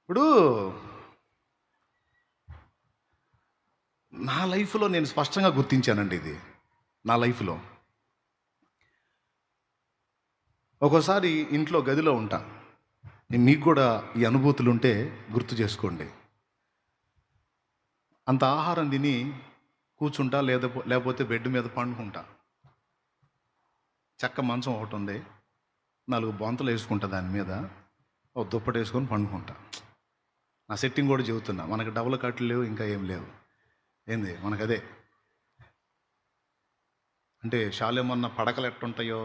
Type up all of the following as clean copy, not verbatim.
ఇప్పుడు నా లైఫ్లో నేను స్పష్టంగా గుర్తించానండి ఇది. నా లైఫ్లో ఒక్కోసారి ఇంట్లో గదిలో ఉంటా. మీకు కూడా ఈ అనుభూతులు ఉంటే గుర్తు చేసుకోండి. అంత ఆహారం తిని కూర్చుంటా, లేకపోతే బెడ్ మీద పండుకుంటా. చెక్క మంచం ఒకటి ఉంది, 4 బొంతలు వేసుకుంటా, దాని మీద ఒక దుప్పటి వేసుకొని పండుకుంటా. నా సెట్టింగ్ కూడా చెబుతున్నా, మనకు డబుల్ కట్లు లేవు, ఇంకా ఏం లేవు. ఏంది మనకు అదే అంటే శాలేమన్న పడకలు ఎట్టుంటాయో,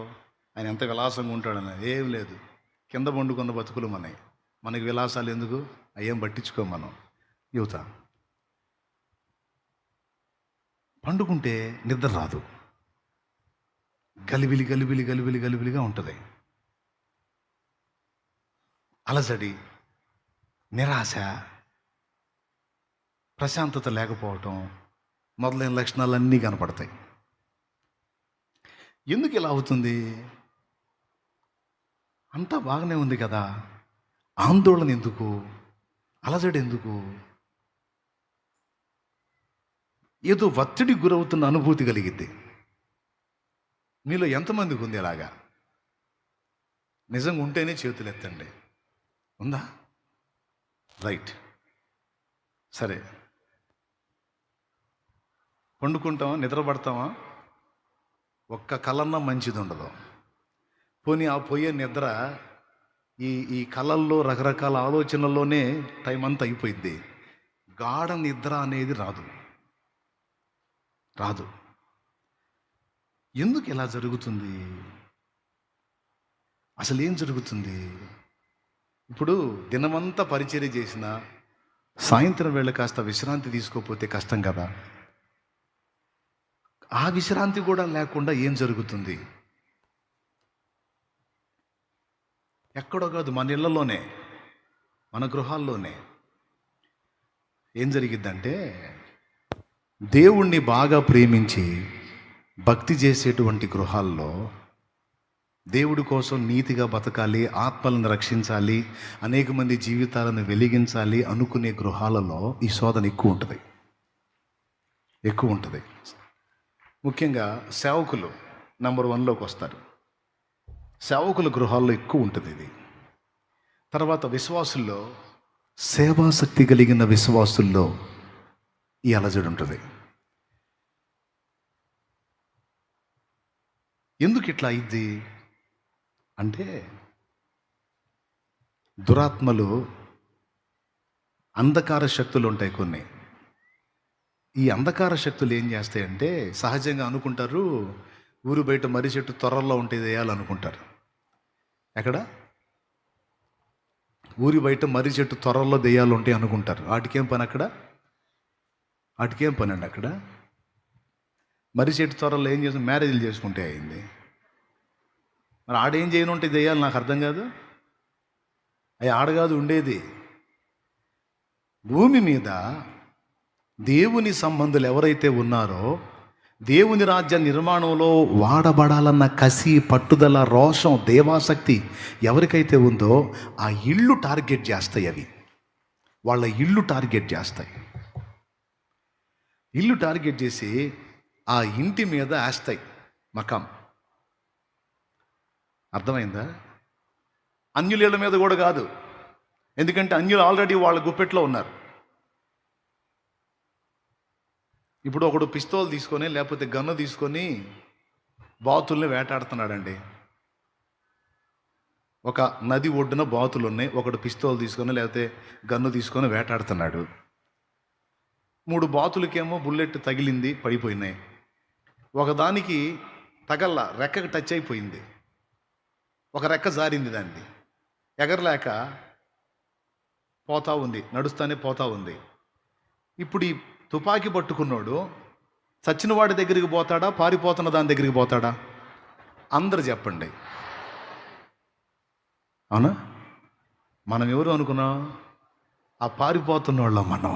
ఆయన ఎంత విలాసంగా ఉంటాడని ఏం లేదు. కింద పండుకున్న బతుకులు మనకి విలాసాలు ఎందుకు? అయ్యేం పట్టించుకోం మనం. యువత పండుకుంటే నిద్ర రాదు, గలిబిలిగా ఉంటుంది. అలజడి, నిరాశ, ప్రశాంతత లేకపోవటం మొదలైన లక్షణాలన్నీ కనపడతాయి. ఎందుకు ఇలా అవుతుంది? అంతా బాగానే ఉంది కదా, ఆందోళన ఎందుకు? అలజడి ఎందుకు? ఏదో ఒత్తిడి గురవుతున్న అనుభూతి కలిగిద్ది. మీలో ఎంతమందికి ఉంది అలాగా? నిజంగా ఉంటేనే చేతులు ఎత్తండి. ఉందా? రైట్. సరే, పండుకుంటామా, నిద్రపడతామా, ఒక్క కలన్నా మంచిది ఉండదు. పోనీ ఆ పోయే నిద్ర ఈ ఈ కళల్లో రకరకాల ఆలోచనల్లోనే టైం అంతా అయిపోయింది. గాఢ నిద్ర అనేది రాదు. ఎందుకు ఇలా జరుగుతుంది? అసలు ఏం జరుగుతుంది? ఇప్పుడు దినమంతా పరిచర్య చేసిన సాయంత్రం వేళ కాస్త విశ్రాంతి తీసుకోకపోతే కష్టం కదా. ఆ విశ్రాంతి కూడా లేకుండా ఏం జరుగుతుంది? ఎక్కడో కాదు, మన ఇళ్లలోనే, మన గృహాల్లోనే ఏం జరిగిద్దంటే, దేవుణ్ణి బాగా ప్రేమించి భక్తి చేసేటువంటి గృహాల్లో, దేవుడి కోసం నీతిగా బతకాలి, ఆత్మలను రక్షించాలి, అనేక మంది జీవితాలను వెలిగించాలి అనుకునే గృహాలలో ఈ శోధన ఎక్కువ ఉంటుంది. ముఖ్యంగా సేవకులు నెంబర్ 1లోకి వస్తారు. సేవకుల గృహాల్లో ఎక్కువ ఉంటుంది ఇది. తర్వాత విశ్వాసుల్లో, సేవాశక్తి కలిగిన విశ్వాసుల్లో ఈ అలజడి ఉంటుంది. ఎందుకు ఇట్లా అయింది అంటే, దురాత్మలు, అంధకార శక్తులు ఉంటాయి కొన్ని. ఈ అంధకార శక్తులు ఏం చేస్తాయంటే, సహజంగా అనుకుంటారు ఊరు బయట మర్రి చెట్టు త్వరల్లో ఉంటే వేయాలనుకుంటారు. ఎక్కడ? ఊరి బయట మర్రి చెట్టు త్వరల్లో దెయ్యాలు ఉంటాయి అనుకుంటారు. వాటికేం పని అక్కడ? వాటికేం పని అండి అక్కడ? మర్రి చెట్టు త్వరల్లో ఏం చేసి మ్యారేజ్లు చేసుకుంటే అయింది. మరి ఆడేం చేయను ఉంటే దెయ్యాలు, నాకు అర్థం కాదు. అవి ఆడగాదు ఉండేది. భూమి మీద దేవుని సంబంధులు ఎవరైతే ఉన్నారో, దేవుని రాజ్య నిర్మాణంలో వాడబడాలన్న కసి, పట్టుదల, రోషం, దేవాసక్తి ఎవరికైతే ఉందో ఆ ఇళ్ళు టార్గెట్ చేస్తాయి. అవి వాళ్ళ ఇళ్ళు టార్గెట్ చేస్తాయి. ఇల్లు టార్గెట్ చేసి ఆ ఇంటి మీద వేస్తాయి మకాం. అర్థమైందా? అన్యుల మీద కూడా కాదు, ఎందుకంటే అన్యులు ఆల్రెడీ వాళ్ళ గుప్పెట్లో ఉన్నారు. ఇప్పుడు ఒకడు పిస్తోల్ తీసుకొని లేకపోతే గన్ను తీసుకొని బాతుల్ని వేటాడుతున్నాడండి. ఒక నది ఒడ్డున బాతులు ఉన్నాయి, ఒకడు పిస్తోల్ తీసుకొని లేకపోతే గన్ను తీసుకొని వేటాడుతున్నాడు. 3 బాతులకేమో బుల్లెట్ తగిలింది, పడిపోయినాయి. ఒకదానికి తగల్ల, రెక్కకి టచ్ అయిపోయింది, ఒక రెక్క జారింది, దాన్ని ఎగరలేక పోతా ఉంది, నడుస్తానే పోతా ఉంది. ఇప్పుడు ఈ తుపాకీ పట్టుకున్నాడు చచ్చిన వాడి దగ్గరికి పోతాడా, పారిపోతున్న దాని దగ్గరికి పోతాడా? అందరు చెప్పండి. అవునా? మనం ఎవరు అనుకున్నాం? ఆ పారిపోతున్న వాళ్ళం మనం.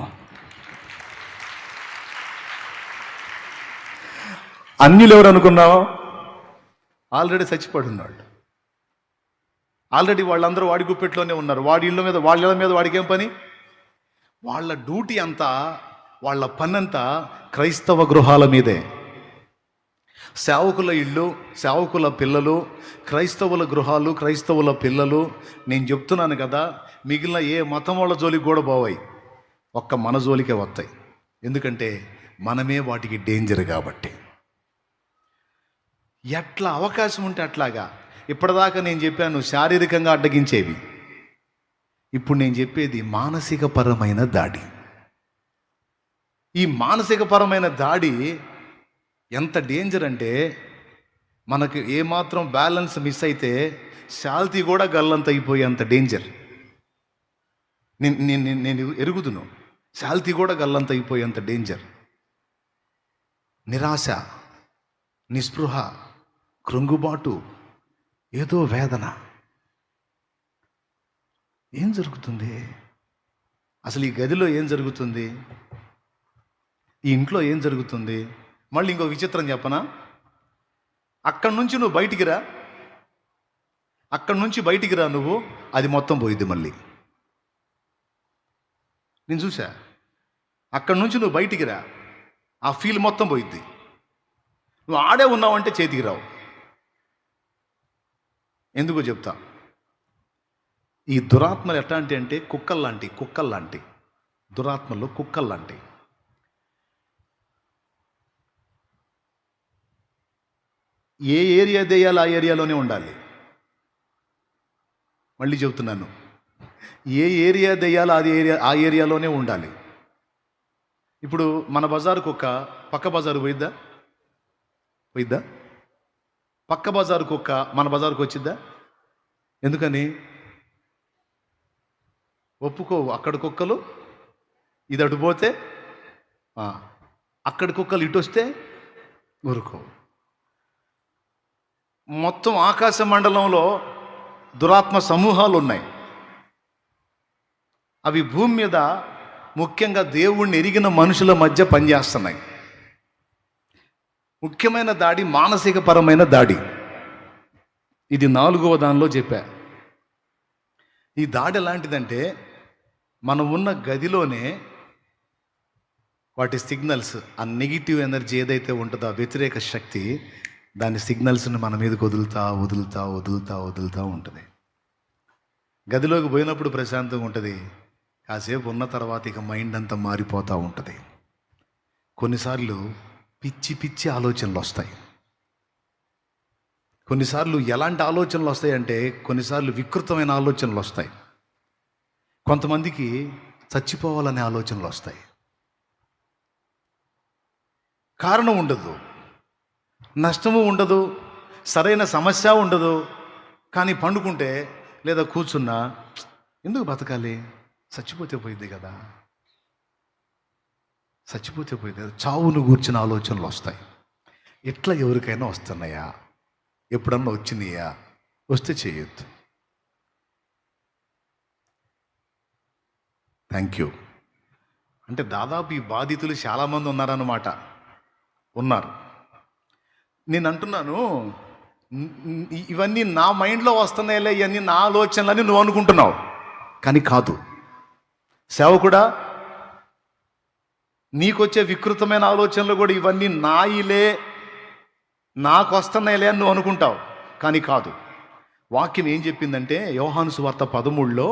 అన్యులు ఎవరు అనుకున్నాం? ఆల్రెడీ చచ్చిపడున్నాడు. ఆల్రెడీ వాళ్ళందరూ వాడి గుప్పెట్లోనే ఉన్నారు. వాళ్ళ ఇళ్ళ మీద వాడికి ఏం పని? వాళ్ళ డ్యూటీ అంతా, వాళ్ళ పనంతా క్రైస్తవ గృహాల మీదే. సేవకుల ఇళ్ళు, సేవకుల పిల్లలు, క్రైస్తవుల గృహాలు, క్రైస్తవుల పిల్లలు. నేను చెప్తున్నాను కదా, మిగిలిన ఏ మతం వాళ్ళ జోలికి కూడా పోవాయి, ఒక్క మన జోలికే వస్తాయి. ఎందుకంటే మనమే వాటికి డేంజర్ కాబట్టి. ఎట్లా అవకాశం ఉంటే అట్లాగా. ఇప్పటిదాకా నేను చెప్పాను శారీరకంగా అడ్డగించేవి, ఇప్పుడు నేను చెప్పేది మానసిక పరమైన దాడి. ఈ మానసిక పరమైన దాడి ఎంత డేంజర్ అంటే, మనకు ఏమాత్రం బ్యాలెన్స్ మిస్ అయితే శాల్తీ కూడా గల్లంత అయిపోయేంత డేంజర్. నేను ఎరుగుదును, శాల్తీ కూడా గల్లంత అయిపోయేంత డేంజర్. నిరాశ, నిస్పృహ, కృంగుబాటు, ఏదో వేదన. ఏం జరుగుతుంది అసలు? ఈ గదిలో ఏం జరుగుతుంది? ఈ ఇంట్లో ఏం జరుగుతుంది? మళ్ళీ ఇంకో విచిత్రం చెప్పనా? అక్కడి నుంచి నువ్వు బయటికి రా, అక్కడి నుంచి బయటికి రా నువ్వు, అది మొత్తం పోయిద్ది మళ్ళీ. నేను చూసా, అక్కడి నుంచి నువ్వు బయటికి రా, ఆ ఫీల్ మొత్తం పోయిద్ది. నువ్వు ఆడే ఉన్నావంటే చేతికి రావు. ఎందుకో చెప్తా. ఈ దురాత్మలు ఎట్లాంటి అంటే కుక్కల్లాంటి దురాత్మలు కుక్కల్లాంటి. ఏ ఏరియా దేయాలి ఆ ఏరియాలోనే ఉండాలి. మళ్ళీ చెబుతున్నాను, ఏ ఏరియా దేయాలో ఆ ఏరియాలోనే ఉండాలి. ఇప్పుడు మన బజారు కుక్క పక్క బజారు పోయిద్దా? పక్క బజారు కుక్క మన బజారుకు వచ్చిద్దా? ఎందుకని? ఒప్పుకోవు. అక్కడ కుక్కలు ఇది అటుపోతే, అక్కడి కుక్కలు ఇటు వస్తే ఊరుకోవు. మొత్తం ఆకాశ మండలంలో దురాత్మ సమూహాలు ఉన్నాయి. అవి భూమి మీద ముఖ్యంగా దేవుణ్ణి ఎరిగిన మనుషుల మధ్య పనిచేస్తున్నాయి. ముఖ్యమైన దాడి మానసిక పరమైన దాడి. ఇది 4వ దానిలో చెప్పా. ఈ దాడి ఎలాంటిదంటే, మనం ఉన్న గదిలోనే వాటి సిగ్నల్స్, ఆ నెగిటివ్ ఎనర్జీ ఏదైతే ఉంటుందో, ఆ వ్యతిరేక శక్తి, దాని సిగ్నల్స్ని మన మీదకి వదులుతా ఉంటుంది. గదిలోకి పోయినప్పుడు ప్రశాంతంగా ఉంటుంది, కాసేపు ఉన్న తర్వాత ఇక మైండ్ అంతా మారిపోతూ ఉంటుంది. కొన్నిసార్లు పిచ్చి ఆలోచనలు వస్తాయి. కొన్నిసార్లు ఎలాంటి ఆలోచనలు వస్తాయంటే, కొన్నిసార్లు వికృతమైన ఆలోచనలు వస్తాయి. కొంతమందికి చచ్చిపోవాలనే ఆలోచనలు వస్తాయి. కారణం ఉండదు, నష్టము ఉండదు, సరైన సమస్య ఉండదు. కానీ పండుకుంటే లేదా కూర్చున్నా, ఎందుకు బతకాలి, చచ్చిపోతే పోయింది కదా, చావును గూర్చిన ఆలోచనలు వస్తాయి. ఇట్లా ఎవరికైనా వస్తున్నాయా? ఎప్పుడన్నా వచ్చినాయా? వస్తే చేయొద్దు. Thank you. అంటే దాదాపు ఈ బాధితులు చాలామంది ఉన్నారు. నేను అంటున్నాను, ఇవన్నీ నా మైండ్లో వస్తున్నాయిలే, ఇవన్నీ నా ఆలోచనలని నువ్వు అనుకుంటున్నావు, కానీ కాదు. సేవకుడా, నీకొచ్చే వికృతమైన ఆలోచనలు కూడా ఇవన్నీ నాయిలే, నాకు వస్తున్నాయిలే అని నువ్వు అనుకుంటావు, కానీ కాదు. వాక్యం ఏం చెప్పిందంటే, యోహాను సువార్త 13లో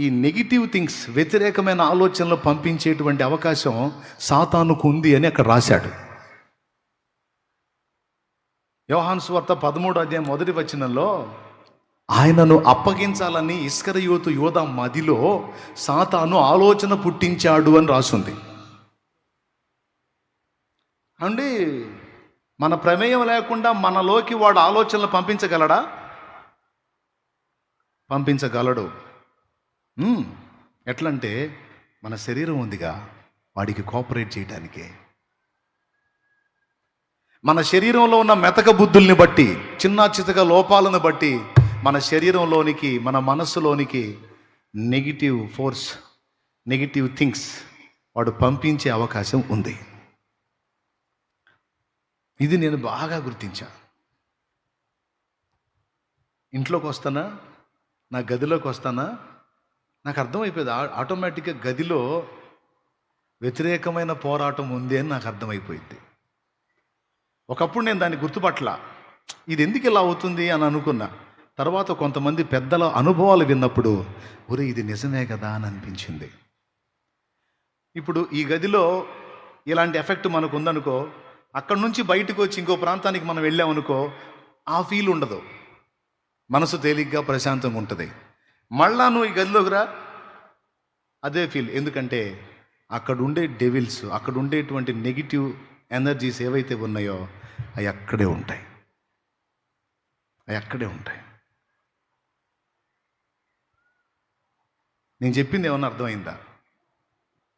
ఈ నెగిటివ్ థింగ్స్, వ్యతిరేకమైన ఆలోచనలు పంపించేటువంటి అవకాశం సాతానుకు ఉంది అని అక్కడ రాశాడు. యోహాను సువార్త 13వ అధ్యాయం 1వ వచనంలో, ఆయనను అప్పగించాలని ఇస్కరియోతు యోధా మదిలో సాతాను ఆలోచన పుట్టించాడు అని రాసుంది. అండి, మన ప్రమేయం లేకుండా మనలోకి వాడు ఆలోచనలు పంపించగలడా? పంపించగలడు. ఎట్లంటే, మన శరీరం ఉందిగా, వాడికి కోఆపరేట్ చేయడానికే. మన శరీరంలో ఉన్న మెతక బుద్ధుల్ని బట్టి, చిన్న చితక లోపాలను బట్టి, మన శరీరంలోనికి, మన మనస్సులోనికి నెగిటివ్ ఫోర్స్, నెగిటివ్ థింగ్స్ వాడు పంపించే అవకాశం ఉంది. ఇది నేను బాగా గుర్తించా. ఇంట్లోకి వస్తానా, నా గదిలోకి వస్తానా, నాకు అర్థమైపోయింది. ఆటోమేటిక్గా గదిలో వ్యతిరేకమైన పోరాటం ఉంది అని నాకు అర్థమైపోయింది. ఒకప్పుడు నేను దాన్ని గుర్తుపట్ల, ఇది ఎందుకు ఇలా అవుతుంది అని అనుకున్నా. తర్వాత కొంతమంది పెద్దల అనుభవాలు విన్నప్పుడు ఒరే ఇది నిజమే కదా అని అనిపించింది. ఇప్పుడు ఈ గదిలో ఇలాంటి ఎఫెక్ట్ మనకు ఉందనుకో, అక్కడ నుంచి బయటకు వచ్చి ఇంకో ప్రాంతానికి మనం వెళ్ళామనుకో, ఆ ఫీల్ ఉండదు. మనసు తేలిగ్గా ప్రశాంతంగా ఉంటుంది. మళ్ళా నువ్వు ఈ గదిలోకి రా, అదే ఫీల్. ఎందుకంటే అక్కడ ఉండే డెవిల్స్, అక్కడ ఉండేటువంటి నెగిటివ్ ఎనర్జీస్ ఏవైతే ఉన్నాయో అవి అక్కడే ఉంటాయి, అవి అక్కడే ఉంటాయి. నేను చెప్పింది ఏమన్నా అర్థమైందా?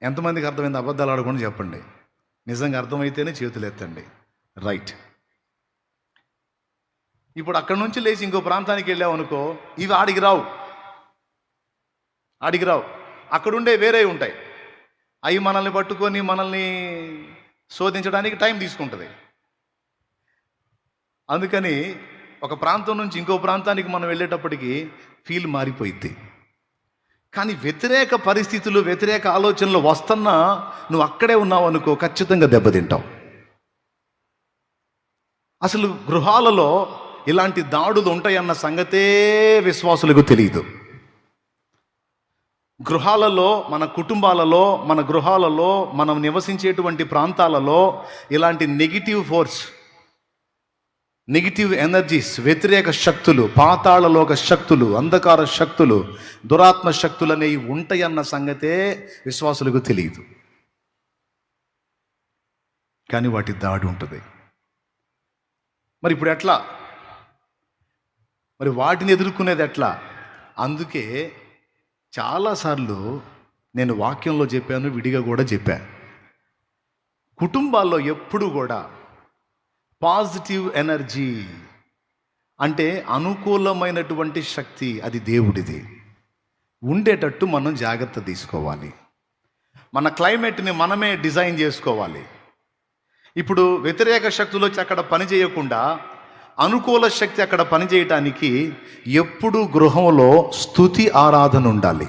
ఎంతమందికి అర్థమైంది? అబద్ధాలు ఆడకుండా చెప్పండి. నిజంగా అర్థమైతేనే చేతులు ఎత్తండి. రైట్. ఇప్పుడు అక్కడి నుంచి లేచి ఇంకో ప్రాంతానికి వెళ్ళామనుకో, ఇవి ఆడికి రావు. అక్కడుండే వేరే ఉంటాయి. అవి మనల్ని పట్టుకొని మనల్ని శోధించడానికి టైం తీసుకుంటుంది. అందుకని ఒక ప్రాంతం నుంచి ఇంకో ప్రాంతానికి మనం వెళ్ళేటప్పటికి ఫీల్ మారిపోయింది. కానీ వ్యతిరేక పరిస్థితులు, వ్యతిరేక ఆలోచనలు వస్తున్నా నువ్వు అక్కడే ఉన్నావు అనుకో, ఖచ్చితంగా దెబ్బతింటావు. అసలు గృహాలలో ఇలాంటి దాడులు ఉంటాయన్న సంగతే విశ్వాసులకు తెలియదు. గృహాలలో, మన కుటుంబాలలో, మన గృహాలలో, మనం నివసించేటువంటి ప్రాంతాలలో ఇలాంటి నెగిటివ్ ఫోర్స్, నెగిటివ్ ఎనర్జీస్, వ్యతిరేక శక్తులు, పాతాళలోక శక్తులు, అంధకార శక్తులు, దురాత్మ శక్తులు అనేవి ఉంటాయన్న సంగతే విశ్వాసులకు తెలియదు. కానీ వాటి దాడి ఉంటుంది. మరి ఇప్పుడు ఎట్లా? మరి వాటిని ఎదుర్కొనేది ఎట్లా? అందుకే చాలాసార్లు నేను వాక్యంలో చెప్పాను, విడిగా కూడా చెప్పాను. కుటుంబాల్లో ఎప్పుడు కూడా పాజిటివ్ ఎనర్జీ అంటే అనుకూలమైనటువంటి శక్తి, అది దేవుడిది, ఉండేటట్టు మనం జాగ్రత్త తీసుకోవాలి. మన క్లైమేట్ని మనమే డిజైన్ చేసుకోవాలి. ఇప్పుడు వ్యతిరేక శక్తులు వచ్చి అక్కడ పని చేయకుండా అనుకూల శక్తి అక్కడ పనిచేయటానికి ఎప్పుడు గృహంలో స్తుతి ఆరాధన ఉండాలి.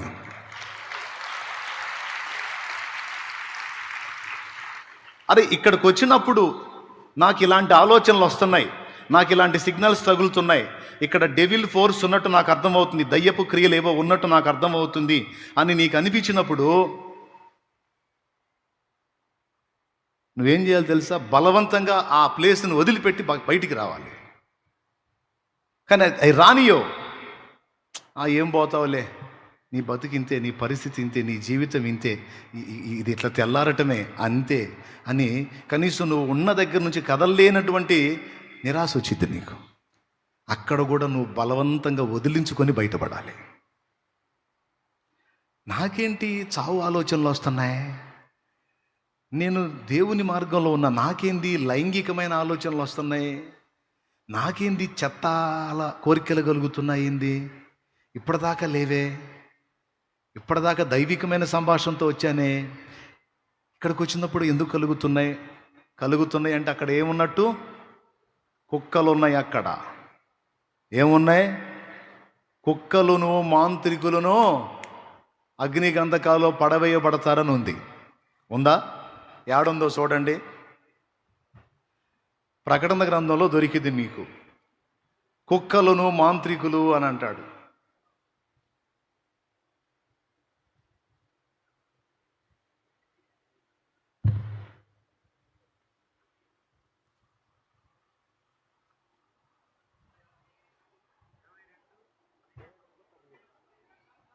అరే ఇక్కడికి వచ్చినప్పుడు నాకు ఇలాంటి ఆలోచనలు వస్తున్నాయి, నాకు ఇలాంటి సిగ్నల్స్ తగులుతున్నాయి, ఇక్కడ డెవిల్ ఫోర్స్ ఉన్నట్టు నాకు అర్థమవుతుంది, దయ్యపు క్రియలు ఏవో ఉన్నట్టు నాకు అర్థమవుతుంది అని నీకు అనిపించినప్పుడు నువ్వేం చేయాలి తెలుసా? బలవంతంగా ఆ ప్లేస్ని వదిలిపెట్టి బయటికి రావాలి. కానీ అవి రానియో, ఏం పోతావులే, నీ బతుకు ఇంతే, నీ పరిస్థితి ఇంతే, నీ జీవితం ఇంతే, ఇది ఇట్లా తెల్లారటమే అంతే అని కనీసం నువ్వు ఉన్న దగ్గర నుంచి కదలలేనటువంటి నిరాశ వచ్చింది నీకు. అక్కడ కూడా నువ్వు బలవంతంగా వదిలించుకొని బయటపడాలి. నాకేంటి చావు ఆలోచనలు వస్తున్నాయి, నేను దేవుని మార్గంలో ఉన్న, నాకేంది లైంగికమైన ఆలోచనలు వస్తున్నాయి, నాకేంది చెత్తాల కోరికలు కలుగుతున్నాయి, ఏంది ఇప్పటిదాకా లేవే, ఇప్పటిదాకా దైవికమైన సంభాషణతో వచ్చానే, ఇక్కడికి వచ్చినప్పుడు ఎందుకు కలుగుతున్నాయి అంటే అక్కడ ఏమున్నట్టు? కుక్కలు ఉన్నాయి. అక్కడ ఏమున్నాయి? కుక్కలును మాంత్రికులను అగ్నిగంధకాల్లో పడవేయబడతారని ఉంది. ఉందా? ఏడుందో చూడండి. ప్రకటన గ్రంథంలో దొరికింది మీకు. కుక్కలును మాంత్రికులు అని అంటాడు.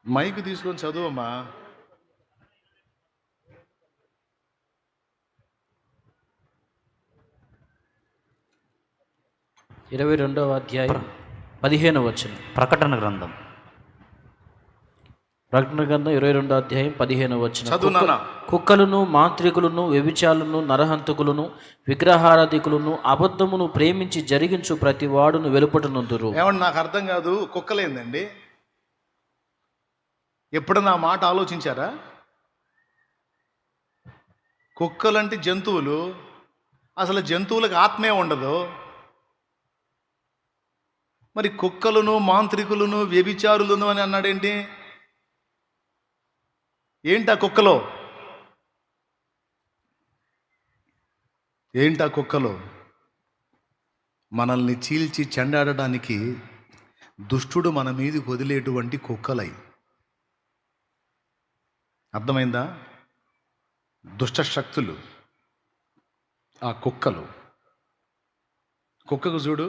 మైకు తీసుకొని చదువమ్మా. 22వ అధ్యాయం 15వ వచనం. ప్రకటన గ్రంథం 22వ అధ్యాయం 15వ వచనం. కుక్కలను మాంత్రికులను వ్యభిచారులను నరహంతకులను విగ్రహారాధికులను అబద్ధమును ప్రేమించి జరిగించు ప్రతి వాడును వెలుపటనుందురు. ఏమన్నా నాకు అర్థం కాదు, కుక్కలేందండి? ఎప్పుడన్నా ఆ మాట ఆలోచించారా? కుక్కలంటే జంతువులు, అసలు జంతువులకు ఆత్మే ఉండదు. మరి కుక్కలను, మాంత్రికులను, వ్యభిచారులను అని అన్నాడేంటి? ఏంటా కుక్కలో? ఏంటా కుక్కలో? మనల్ని చీల్చి చెండాడడానికి దుష్టుడు మన మీదకి వదిలేటువంటి కుక్కలై. అర్థమైందా? దుష్ట శక్తులు ఆ కుక్కలు. కుక్కకు చూడు,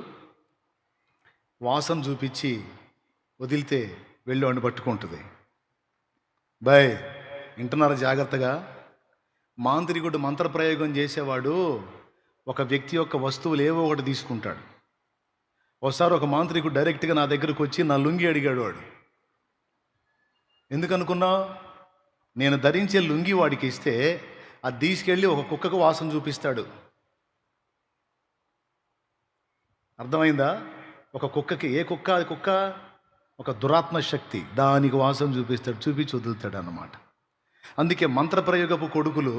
వాసన చూపించి వదిలితే వెళ్ళి వాడిని పట్టుకుంటుంది. బాయ్, వింటున్నారు జాగ్రత్తగా? మాంత్రికుడు మంత్రప్రయోగం చేసేవాడు ఒక వ్యక్తి యొక్క వస్తువులు ఏవో ఒకటి తీసుకుంటాడు. ఒకసారి ఒక మాంత్రికుడు డైరెక్ట్గా నా దగ్గరకు వచ్చి నా లుంగి అడిగాడు. వాడు ఎందుకనుకున్నావు? నేను ధరించే లుంగి వాడికి ఇస్తే అది తీసుకెళ్ళి ఒక కుక్కకు వాసన చూపిస్తాడు. అర్థమైందా? ఒక కుక్కకి, ఏ కుక్క? అది కుక్క ఒక దురాత్మ శక్తి, దానికి వాసన చూపిస్తాడు, చూపించి వదులుతాడు అన్నమాట. అందుకే మంత్రప్రయోగపు కొడుకులు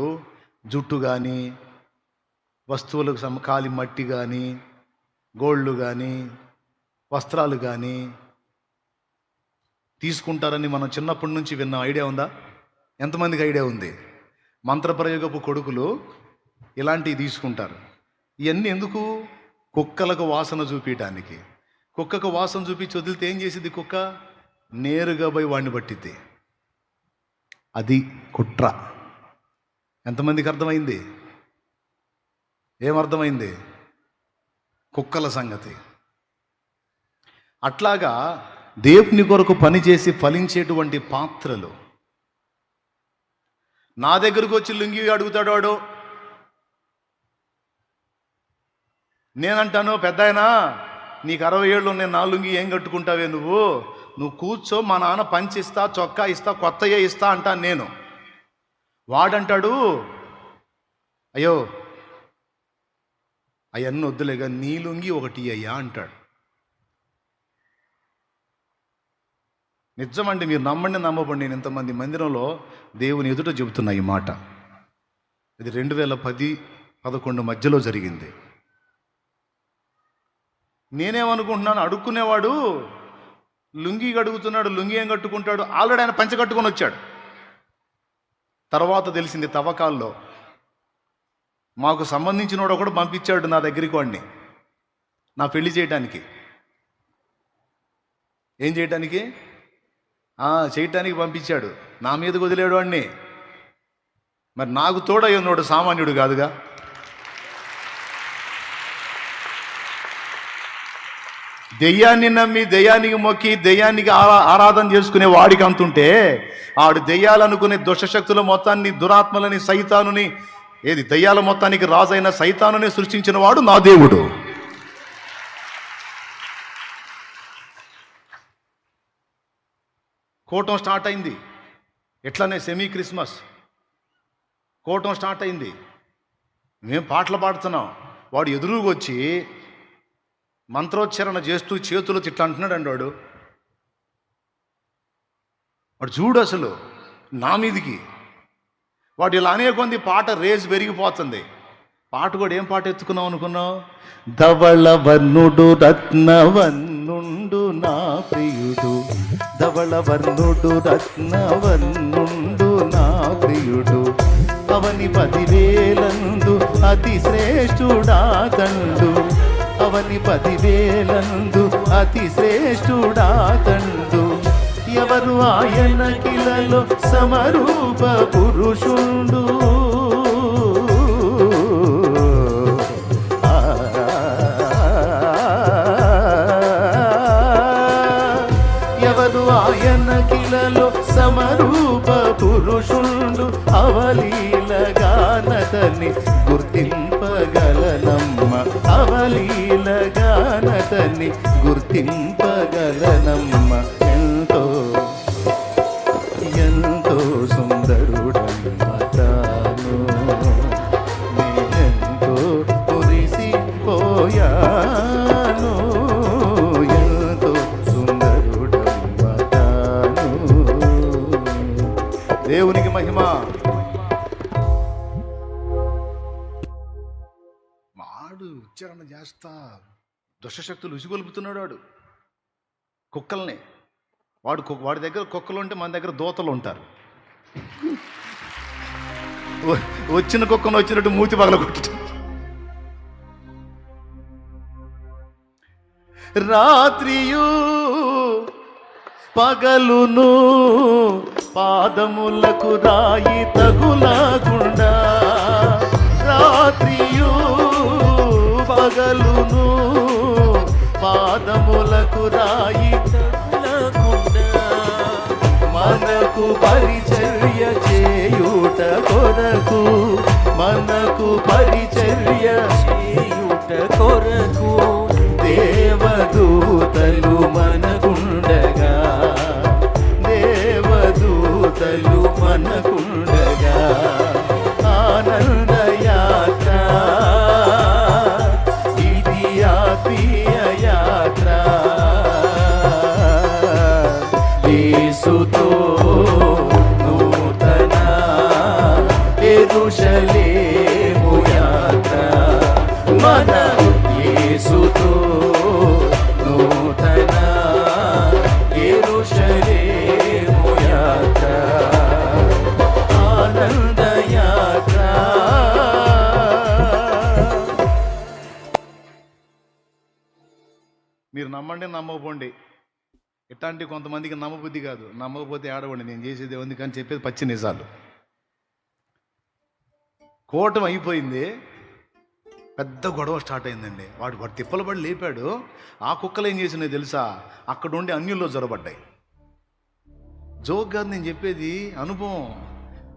జుట్టు కానీ, వస్తువులకు కాలి మట్టి కానీ, గోళ్ళు కానీ, వస్త్రాలు కానీ తీసుకుంటారని మనం చిన్నప్పటి నుంచి విన్న ఐడియా ఉందా? ఎంతమందికి ఐడియా ఉంది? మంత్రప్రయోగపు కొడుకులు ఇలాంటివి తీసుకుంటారు. ఇవన్నీ ఎందుకు? కుక్కలకు వాసన చూపించడానికి. కుక్కకు వాసన చూపించి వదిలితే ఏం చేసింది కుక్క? నేరుగా పోయి వాడిని పట్టిద్ది. అది కుట్ర. ఎంతమందికి అర్థమైంది? ఏమర్థమైంది? కుక్కల సంగతి. అట్లాగా దేవుని కొరకు పనిచేసి ఫలించేటువంటి పాత్రలు. నా దగ్గరకు వచ్చి లుంగి అడుగుతాడు వాడు. నేనంటాను, పెద్దాయనా నీకు 60 ఏళ్ళు నేను నా లుంగి ఏం కట్టుకుంటావే నువ్వు కూర్చో, మా నాన్న పంచి ఇస్తా, చొక్కా ఇస్తా, కొత్తయే ఇస్తా అంటాను నేను. వాడంటాడు, అయ్యో అవన్నీ వద్దులేగా, నీ లుంగి ఒకటి అయ్యా అంటాడు. నిజమండి, మీరు నమ్మండి నమ్మబండి, నేను ఇంతమంది మందిరంలో దేవుని ఎదుట చెబుతున్నా ఈ మాట. ఇది 2010-11 మధ్యలో జరిగింది. నేనేమనుకుంటున్నాను, అడుక్కునేవాడు లుంగి అడుగుతున్నాడు, లుంగి ఏం కట్టుకుంటాడు? ఆల్రెడీ ఆయన పంచ కట్టుకొని వచ్చాడు. తర్వాత తెలిసింది తవ్వకాల్లో మాకు సంబంధించిన వాడు ఒకడు పంపించాడు నా దగ్గరికి వాడిని, నా పెళ్లి చేయటానికి. ఏం చేయటానికి? చేయటానికి పంపించాడు. నా మీదకి వదిలేడు వాడిని. మరి నాకు తోడై ఉన్నాడు, సామాన్యుడు కాదుగా. దెయ్యాన్ని నమ్మి, దెయ్యానికి మొక్కి, దెయ్యానికి ఆరాధన చేసుకునే వాడికి అంతుంటే, ఆడు దెయ్యాలనుకునే దుష్టశక్తుల మొత్తాన్ని, దురాత్మలని, సైతానుని, ఏది దెయ్యాల మొత్తానికి రాజైన సైతానుని సృష్టించిన వాడు నా దేవుడు. కూటం స్టార్ట్ అయింది. ఎట్లనే సెమీ క్రిస్మస్ కూటం స్టార్ట్ అయింది. మేము పాటలు పాడుతున్నాం. వాడు ఎదురుగా వచ్చి మంత్రోచ్చారణ చేస్తూ చేతులు తిట్లా అంటున్నాడు వాడు. చూడు అసలు నా మీదికి వాడు ఇలా అనే కొంది పాట రేజ్ పెరిగిపోతుంది. పాట కూడా ఏం పాట ఎత్తుకున్నావు అనుకున్నావు? ధవళ వర్ణుడు రత్నవన్నుండు నా ప్రియుడు, ధవళ వర్ణుడు రత్నవన్నుండు నా ప్రియుడు, అవని 10,000 అతి శ్రేష్ఠుడా తండు, అవని 10,000 అతి శ్రేష్ఠుడా తండు, ఎవరు ఆయన కిలలో సమరూప పురుషుండు, ఎవరు ఆయన కిలలో సమరూప పురుషుండు, అవలీలగానతని గుర్తింపగలనమ్మ, అవలీలగానతని గుర్తింపగలనమ్మ, ఎంతో ఎంతో సుందరుడమ్మ తాను, నేనెంతో మురిసిపోయాను, ఎంతో సుందరుడమ్మ తాను. దేవునికి మహిమ. వాడు ఉచ్చారణ చేస్తా దుష్టశక్తులు ఉసిగొలుపుతున్నాడు వాడు. కుక్కల్ని. వాడి దగ్గర కుక్కలు ఉంటే మన దగ్గర దూతలు ఉంటారు. వచ్చిన కుక్కను వచ్చినట్టు మూతి పగలగొట్టడం. రాత్రియు పగలును పాదములకు రాయి తగులకుండా, రాత్రియు పగలును పాదములకు రాయి తగులకుండా, మనకు పరిచర్య చేయుట కొరకు, మనకు పరిచర్య చేయుట కొరకు దేవదూతలు మనకుండగా, దేవదూతలు మనకుండగా, ఆనందయాత్ర ఇది ఆత్మీయ యాత్ర. యేసుతో నూతన యెరూషలేము యాత్ర, మన యేసుతో నూతన యెరూషలేము యాత్ర, ఆనంద యాత్ర. మీరు నమ్మండి నమ్మకపోండి, ఇట్లాంటి కొంతమందికి నమ్మబుద్ధి కాదు. నమ్మకపోతే ఏడవండి, నేను చేసేది ఉంది కానీ చెప్పేది పచ్చి నిజాలు. కూటమి అయిపోయింది, పెద్ద గొడవ స్టార్ట్ అయిందండి. వాడు తిప్పలు పడి లేపాడు. ఆ కుక్కలు ఏం చేసినాయి తెలుసా? అక్కడ ఉండి అన్యుల్లో జొరబడ్డాయి. జోక్ కాదు నేను చెప్పేది, అనుభవం.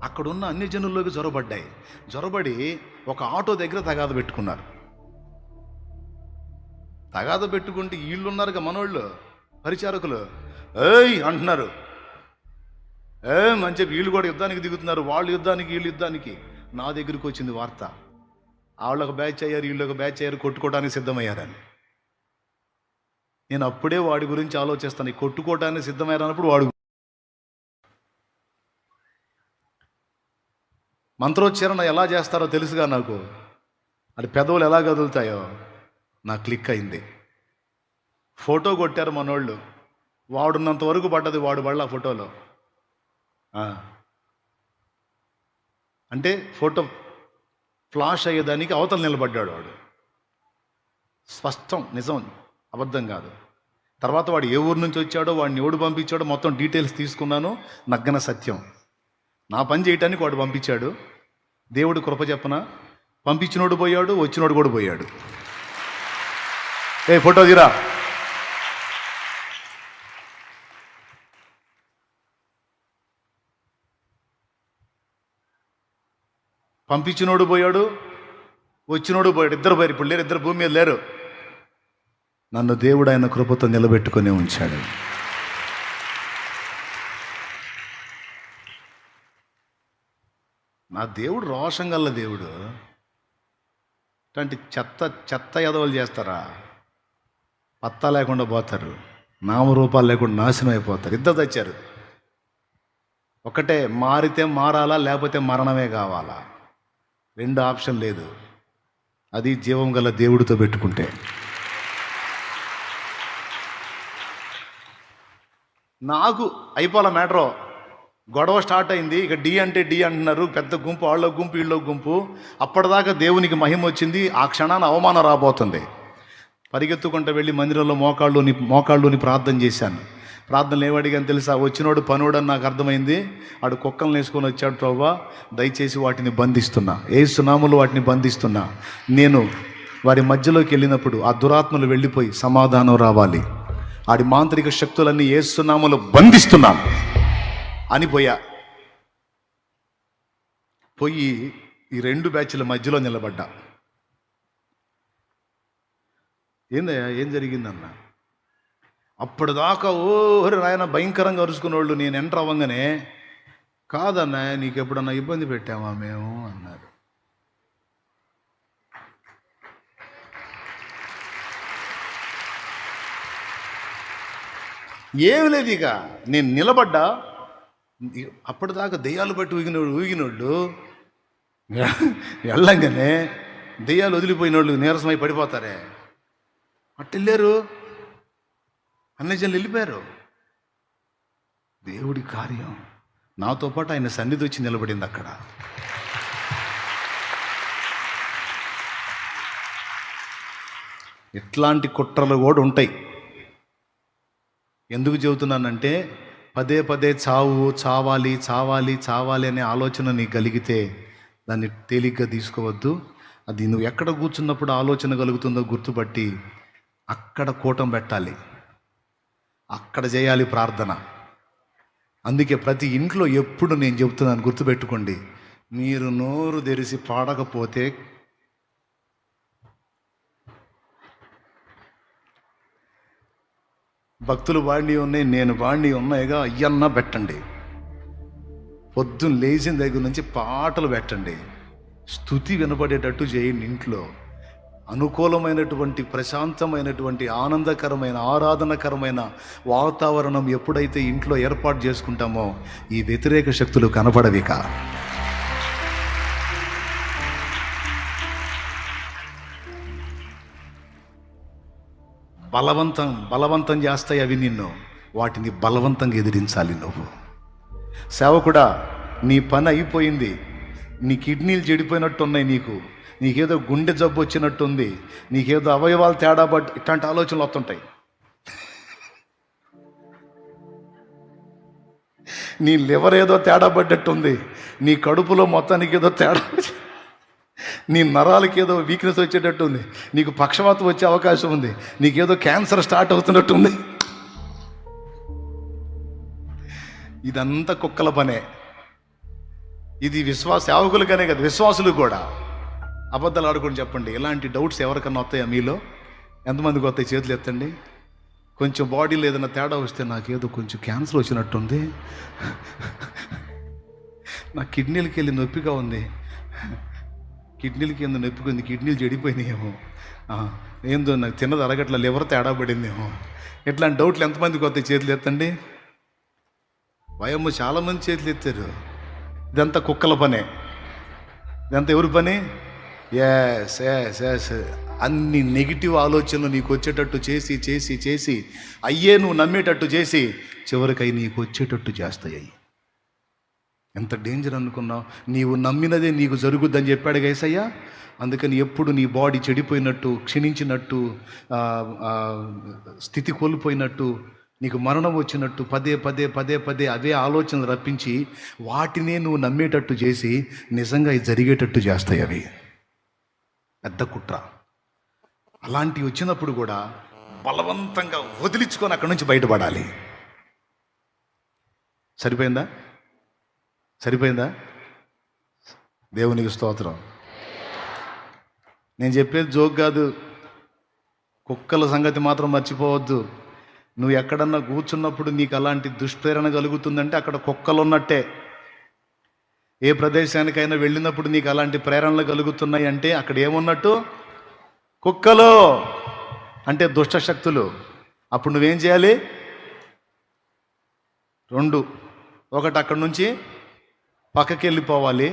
అక్కడున్న అన్ని జనుల్లోకి జొరబడి ఒక ఆటో దగ్గర తగాద పెట్టుకున్నారు. తగాద పెట్టుకుంటే వీళ్ళున్నారుగా మనోళ్ళు పరిచారకులు, ఏయ్ అంటున్నారు. అని చెప్పి వీళ్ళు కూడా యుద్ధానికి దిగుతున్నారు. వాళ్ళు యుద్ధానికి, వీళ్ళు యుద్ధానికి. నా దగ్గరికి వచ్చింది వార్త, వాళ్ళొక బ్యాచ్ అయ్యారు, వీళ్ళొక బ్యాచ్ అయ్యారు, కొట్టుకోవడానికి సిద్ధమయ్యారని. నేను అప్పుడే వాడి గురించి ఆలోచిస్తాను. కొట్టుకోవడానికి సిద్ధమయ్యారన్నప్పుడు వాడు మంత్రోచ్చారణ ఎలా చేస్తారో తెలుసుగా నాకు. అది పెదవులు ఎలా కదులుతాయో నాకు క్లిక్ అయింది. ఫోటో కొట్టారు మనోళ్ళు. వాడున్నంత వరకు పడ్డది, వాడు పడలా ఫోటోలో. అంటే ఫోటో ఫ్లాష్ అయ్యేదానికి అవతల నిలబడ్డాడు వాడు. స్పష్టం, నిజం, అబద్ధం కాదు. తర్వాత వాడు ఏ ఊరు నుంచి వచ్చాడో, వాడిని ఎవడు పంపించాడో మొత్తం డీటెయిల్స్ తీసుకున్నాను. నగ్గన సత్యం. నా పని చేయటానికి వాడు పంపించాడు. దేవుడు కృప చెప్పన, పంపించినోడు పోయాడు, వచ్చినోడు కూడా పోయాడు. ఏ ఫోటో తీరా. పంపించినోడు పోయాడు, వచ్చినోడు పోయాడు. ఇద్దరు పోయారు. ఇప్పుడు లేరు, ఇద్దరు భూమి మీద లేరు. నన్ను దేవుడు ఆయన కృపతో నిలబెట్టుకొని ఉంచాడు. నా దేవుడు రోషం గల్ల దేవుడు. ఇట్లాంటి చెత్త ఎదవలు చేస్తారా? పత్తా లేకుండా పోతారు, నామరూపాలు లేకుండా నాశనం అయిపోతారు. ఇద్దరు తెచ్చారు. ఒకటే, మారితే మారాలా, లేకపోతే మరణమే కావాలా. రెండు ఆప్షన్ లేదు. అది జీవం గల దేవుడితో పెట్టుకుంటే. నాకు అయిపోవాల మ్యాటరు. గొడవ స్టార్ట్ అయింది. ఇక డి అంటే డి అంటున్నారు. పెద్ద గుంపు, వాళ్ళ గుంపు, వీళ్ళ గుంపు. అప్పటిదాకా దేవునికి మహిమ వచ్చింది. ఆ క్షణాన అవమానం రాబోతుంది. పరిగెత్తుకుంటూ వెళ్ళి మందిరంలో మోకాళ్ళుని ప్రార్థన చేశాను. ప్రార్థనలు ఏమడిగాని తెలుసా? వచ్చినోడు పనుడు అని నాకు అర్థమైంది. ఆడు కుక్కలను వేసుకొని వచ్చాడు. ప్రభువా, దయచేసి వాటిని బంధిస్తున్నా, యేసు నామములో వాటిని బంధిస్తున్నా. నేను వారి మధ్యలోకి వెళ్ళినప్పుడు ఆ దురాత్మలు వెళ్ళిపోయి సమాధానం రావాలి. ఆడి మాంత్రిక శక్తులన్నీ యేసు నామములో బంధిస్తున్నాను అని పోయి ఈ రెండు బ్యాచ్ల మధ్యలో నిలబడ్డా. ఏందయ్యా, ఏం జరిగిందన్న? అప్పటిదాకా ఓరి నాయన భయంకరంగా అరుచుకునేవాళ్ళు. నేను ఎంటర్ అవ్వగానే, కాదన్నా నీకు ఎప్పుడన్నా ఇబ్బంది పెట్టామా మేము అన్నారు. ఏమి లేదు. ఇక నేను నిలబడ్డా. అప్పటిదాకా దెయ్యాలు బట్టి ఊగినోళ్ళు వెళ్ళంగానే దెయ్యాలు వదిలిపోయిన వాళ్ళు నీరసమై పడిపోతారే, అట్టెళ్ళారు. అన్ని జనులు వెళ్ళిపోయారు. దేవుడి కార్యం నాతో పాటు ఆయన సన్నిధి వచ్చి నిలబడింది అక్కడ. ఇట్లాంటి కుట్రలు కూడా ఉంటాయి. ఎందుకు చెబుతున్నానంటే పదే పదే చావాలి చావాలి చావాలి అనే ఆలోచన నీకు కలిగితే దాన్ని తేలిగ్గా తీసుకోవద్దు. అది నువ్వు ఎక్కడ కూర్చున్నప్పుడు ఆలోచన కలుగుతుందో గుర్తుపట్టి అక్కడ కూటం పెట్టాలి, అక్కడ చేయాలి ప్రార్థన. అందుకే ప్రతి ఇంట్లో ఎప్పుడు నేను చెబుతున్నాను, గుర్తుపెట్టుకోండి, మీరు నోరు తెరిచి పాడకపోతే భక్తులు వాడిని ఉన్నాయి, నేను వాడిని ఉన్నాయిగా, అయ్యన్నా పెట్టండి. పొద్దున్న లేచిన దగ్గర నుంచి పాటలు పెట్టండి, స్తుతి వినపడేటట్టు చేయండి. ఇంట్లో అనుకూలమైనటువంటి ప్రశాంతమైనటువంటి ఆనందకరమైన ఆరాధనకరమైన వాతావరణం ఎప్పుడైతే ఇంట్లో ఏర్పాటు చేసుకుంటామో ఈ వ్యతిరేక శక్తులు కనపడవిక. బలవంతం చేస్తాయి అవి నిన్ను, వాటిని బలవంతంగా ఎదిరించాలి నువ్వు. సేవకుడా, నీ పని అయిపోయింది, నీ కిడ్నీలు చెడిపోయినట్టు ఉన్నాయి, నీకేదో గుండె జబ్బు వచ్చినట్టుంది, నీకేదో అవయవాలు తేడా బట్టి ఇట్లాంటి ఆలోచనలు వస్తుంటాయి. నీ లివర్ ఏదో తేడా పడ్డట్టుంది, నీ కడుపులో మొత్తానికి ఏదో తేడా, నీ నరాలకి ఏదో వీక్నెస్ వచ్చేటట్టు ఉంది, నీకు పక్షవాతం వచ్చే అవకాశం ఉంది, నీకేదో క్యాన్సర్ స్టార్ట్ అవుతున్నట్టుంది. ఇదంతా కుక్కల పనే. ఇది సేవకులకనే కదా, విశ్వాసులు కూడా. అబద్ధాలు ఆడుకొని చెప్పండి, ఇలాంటి డౌట్స్ ఎవరికన్నా వస్తాయా మీలో? ఎంతమందికి వస్తాయి? చేతులు ఎత్తండి. కొంచెం బాడీలో ఏదైనా తేడా వస్తే నాకేదో కొంచెం క్యాన్సర్ వచ్చినట్టుంది, నా కిడ్నీలకి వెళ్ళి నొప్పిగా ఉంది, కిడ్నీలకి ఎందుకు నొప్పిగా ఉంది, కిడ్నీలు చెడిపోయినాయేమో, ఏందో నాకు తిన్నది అరగట్ల, లివర్ తేడా పడిందేమో. ఇట్లాంటి డౌట్లు ఎంతమందికి వస్తాయి? చేతులు ఎత్తండి. భయము చాలామంది చేతులు ఎత్తారు. ఇదంతా కుక్కల పనే. ఇదంతా ఎవరి పని? ఎస్ ఎస్ ఎస్ అన్ని నెగిటివ్ ఆలోచనలు నీకు వచ్చేటట్టు చేసి చేసి చేసి అయ్యే నువ్వు నమ్మేటట్టు చేసి చివరికి అవి నీకు వచ్చేటట్టు చేస్తాయి. ఎంత డేంజర్ అనుకున్నావు? నీవు నమ్మినదే నీకు జరుగుద్దని చెప్పాడు యేసయ్య. అందుకని ఎప్పుడు నీ బాడీ చెడిపోయినట్టు, క్షీణించినట్టు, స్థితి కోల్పోయినట్టు, నీకు మరణం వచ్చినట్టు పదే పదే పదే పదే అవే ఆలోచనలు రప్పించి వాటినే నువ్వు నమ్మేటట్టు చేసి నిజంగా ఇది జరిగేటట్టు చేస్తాయి. అవి పెద్ద కుట్ర. అలాంటివి వచ్చినప్పుడు కూడా బలవంతంగా వదిలించుకొని అక్కడి నుంచి బయటపడాలి. సరిపోయిందా? దేవునికి స్తోత్రం. నేను చెప్పేది జోక్ కాదు. కుక్కల సంగతి మాత్రం మర్చిపోవద్దు. నువ్వు ఎక్కడన్నా కూర్చున్నప్పుడు నీకు అలాంటి దుష్ప్రేరణ కలుగుతుందంటే అక్కడ కుక్కలు ఉన్నట్టే. ఏ ప్రదేశానికైనా వెళ్ళినప్పుడు నీకు అలాంటి ప్రేరణలు కలుగుతున్నాయి అంటే అక్కడ ఏమున్నట్టు? కుక్కలు అంటే దుష్ట శక్తులు. అప్పుడు నువ్వేం చేయాలి? 2, ఒకటి అక్కడి నుంచి పక్కకి వెళ్ళిపోవాలి,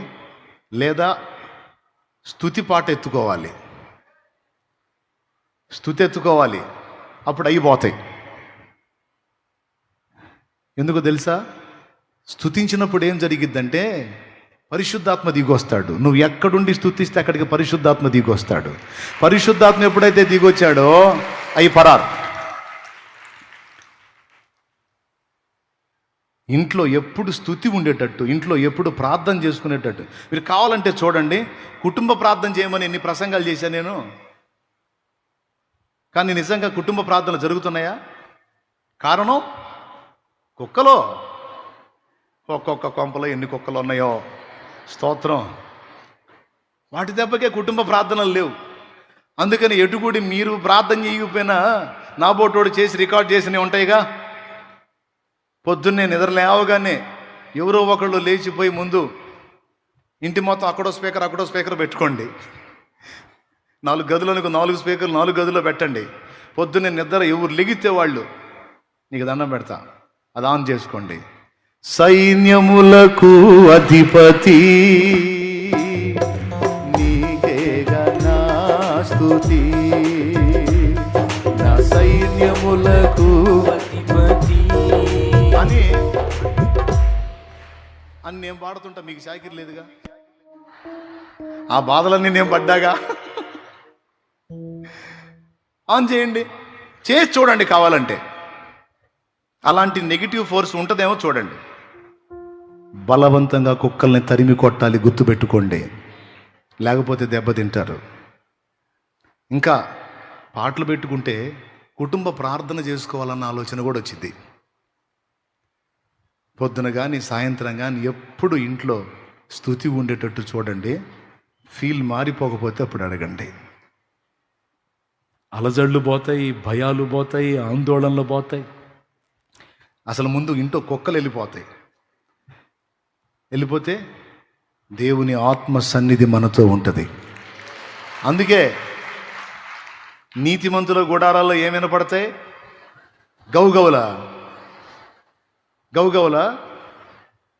లేదా స్తుతి పాట ఎత్తుకోవాలి. స్తుతి ఎత్తుకోవాలి, అప్పుడు అయిపోతాయి. ఎందుకు తెలుసా? స్తుతించినప్పుడు ఏం జరిగిద్దంటే పరిశుద్ధాత్మ దిగొస్తాడు. నువ్వు ఎక్కడుండి స్తుతిస్తే అక్కడికి పరిశుద్ధాత్మ దిగొస్తాడు. పరిశుద్ధాత్మ ఎప్పుడైతే దిగొచ్చాడో అవి పరారు. ఇంట్లో ఎప్పుడు స్తుతి ఉండేటట్టు, ఇంట్లో ఎప్పుడు ప్రార్థన చేసుకునేటట్టు. మీరు కావాలంటే చూడండి, కుటుంబ ప్రార్థన చేయమని ఎన్ని ప్రసంగాలు చేశాను నేను. కానీ నిజంగా కుటుంబ ప్రార్థనలు జరుగుతున్నాయా? కారణం కుక్కలో. ఒక్కొక్క కొంపలో ఎన్ని కుక్కలు ఉన్నాయో, స్తోత్రం. వాటి దెబ్బకే కుటుంబ ప్రార్థనలు లేవు. అందుకని ఎటుగుడి మీరు ప్రార్థన చేయకపోయినా నా బోటోడు చేసి రికార్డ్ చేసినవి ఉంటాయిగా. పొద్దున్నే నిద్ర లేవగానే ఎవరో ఒకళ్ళు లేచిపోయి ముందు ఇంటి మొత్తం అక్కడో స్పీకర్ పెట్టుకోండి. 4 గదులకు 4 స్పీకర్లు 4 గదుల్లో పెట్టండి. పొద్దున్నే నిద్ర ఎవరు లెగితే వాళ్ళు నీకు దండం పెడతా, అది ఆన్ చేసుకోండి. సైన్యములకు అధిపతి నీకేగా నా స్తుతి, నా సైన్యములకు అని నేను పాడుతుంటా, మీకు షాకిర్ లేదుగా. ఆ బాధలన్నీ నేను పడ్డాగా. ఆన్ చేయండి, చేసి చూడండి కావాలంటే. అలాంటి నెగిటివ్ ఫోర్స్ ఉంటుందేమో చూడండి. బలవంతంగా కుక్కల్ని తరిమి కొట్టాలి, గుర్తుపెట్టుకోండి, లేకపోతే దెబ్బతింటారు. ఇంకా పాటలు పెట్టుకుంటే కుటుంబ ప్రార్థన చేసుకోవాలన్న ఆలోచన కూడా వచ్చింది. పొద్దున కానీ సాయంత్రం కానీ ఎప్పుడు ఇంట్లో స్తుతి ఉండేటట్టు చూడండి. ఫీల్ మారిపోకపోతే అప్పుడు అడగండి. అలజడులు పోతాయి, భయాలు పోతాయి, ఆందోళనలు పోతాయి. అసలు ముందు ఇంట్లో కుక్కలు వెళ్ళిపోతాయి. వెళ్ళిపోతే దేవుని ఆత్మ సన్నిధి మనతో ఉంటుంది. అందుకే నీతిమంతుల గుడారాల్లో ఏం వినపడతాయి? గౌగౌలా గౌగౌలా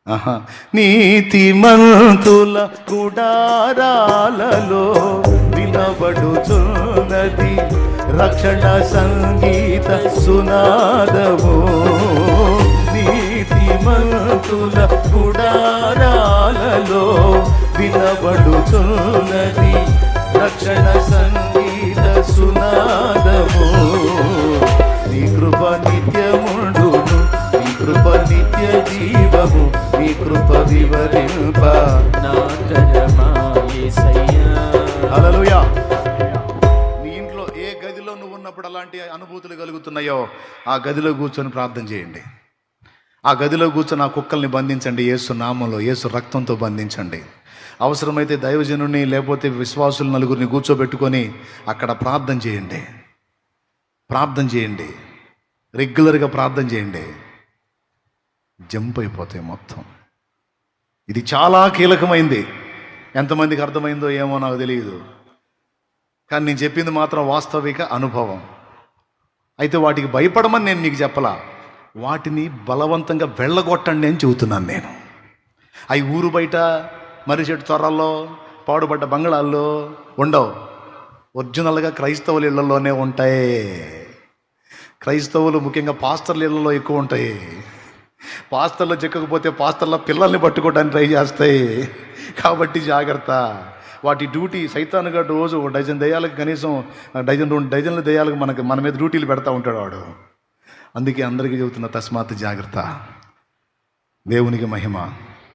ఆహా. నీతిమంతుల గుడారాలలో వినబడుచున్నది రక్షణ సంగీత సునాదము. నీతిమంతుల గుడారాలలో వినబడుచున్నది రక్షణ సంగీత సునాదము. నీ కృప నిత్యముండును, నీ కృప నిత్య జీవము, నీ కృప వివరింప నా తరమా యేసయ్యా. హల్లెలూయా. నీ ఇంట్లో ఏ గదిలో నువ్వు ఉన్నప్పుడు అలాంటి అనుభూతులు కలుగుతున్నాయో ఆ గదిలో కూర్చొని ప్రార్థన చేయండి. ఆ గదిలో కూర్చొని ఆ కుక్కల్ని బంధించండి. యేసు నామంలో, యేసు రక్తంతో బంధించండి. అవసరమైతే దైవజనుని లేకపోతే విశ్వాసులు నలుగురిని కూర్చోబెట్టుకొని అక్కడ ప్రార్థన చేయండి. ప్రార్థన చేయండి, రెగ్యులర్గా ప్రార్థన చేయండి. జంప్ అయిపోతాయి మొత్తం. ఇది చాలా కీలకమైంది. ఎంతమందికి అర్థమైందో ఏమో నాకు తెలియదు, కానీ నేను చెప్పింది మాత్రం వాస్తవిక అనుభవం. అయితే వాటికి భయపడమని నేను మీకు చెప్పలా, వాటిని బలవంతంగా వెళ్ళగొట్టండి అని చెబుతున్నాను నేను. అవి ఊరు బయట మర్రి చెట్టు త్వరల్లో పాడుపడ్డ బంగళాల్లో ఉండవు. ఒరిజినల్గా క్రైస్తవుల ఇళ్లలోనే ఉంటాయి. క్రైస్తవులు ముఖ్యంగా పాస్టర్ల ఇళ్లలో ఎక్కువ ఉంటాయి. పాస్టర్లో చిక్కకపోతే పాస్టర్ల పిల్లల్ని పట్టుకోవడానికి ట్రై చేస్తాయి. కాబట్టి జాగ్రత్త. వాటి డ్యూటీ సైతానుగా రోజు ఒక డజన్ దయ్యాలకు కనీసం డజన్ 2 డజన్ల దయ్యాలకు మన మీద డ్యూటీలు పెడతా ఉంటాడు వాడు. అందుకే అందరికీ చెబుతున్న తస్మాత్ జాగ్రత్త. దేవునికి మహిమ.